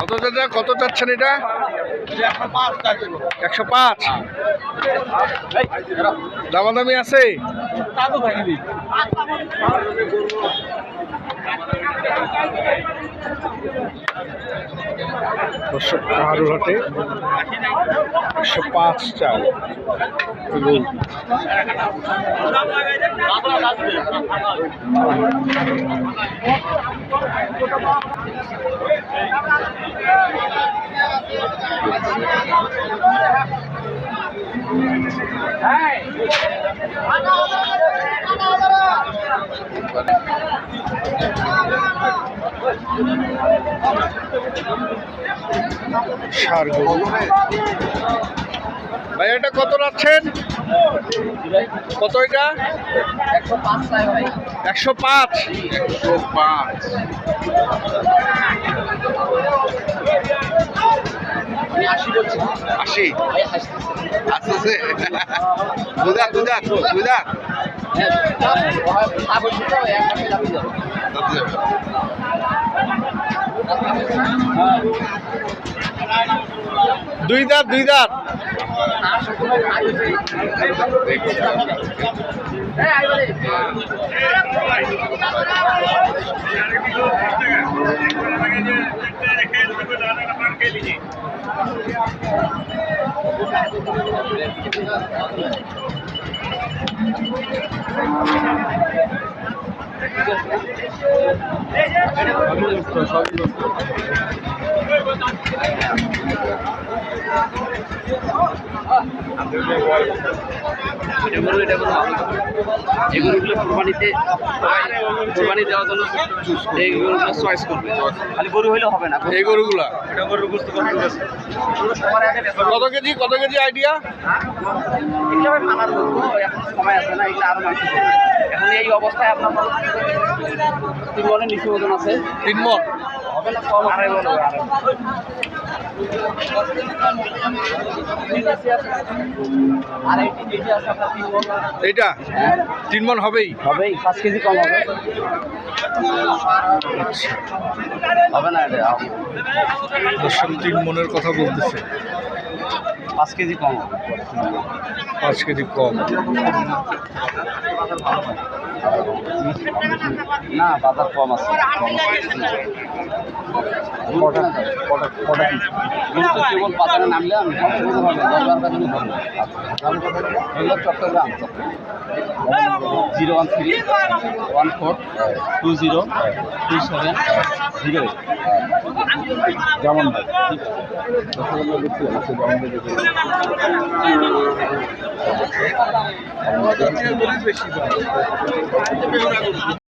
কত চাচা, কত চাচ্ছেন এটা? 105। দামাদামি আছে? দর্শক পাহাড়ুর হাটে 105 চাল। সার গরু ভাই, এটা কত রাখছেন? কত এটা? 105। 80। আচ্ছা, দুধা দুধা দুধা দুই দাঁত, দুই দাঁত। এগুলোগুলো কোরবানি দেওয়ার জন্য এইগুলো চয়েস করবে, খালি গরু হইলে হবে না। এই গরুগুলা কত কেজি, কত কেজি আইডিয়া? এইভাবে মানার গরু এখন সময় আছে না, এগুলো আরো মাংস করবে। এখন এই অবস্থায় আপনার 3 মনের নিচে ওজন আছে। 3 মণ হবে না, কম 2.5 মন হবে। আর এই কেজি আছে আপনার 3 মন। এইটা 3 মণ হবেই, 5 কেজি কম হবে। হবে না এটা 3 মণের কথা বলতেছে। 5 কেজি কম হবে। 5 কেজি কম না, বাজার কম আছে। কেবল বাজারে নামলে আমি 10 চট্টগ্রাম। 01314202708 যেমন ভাই।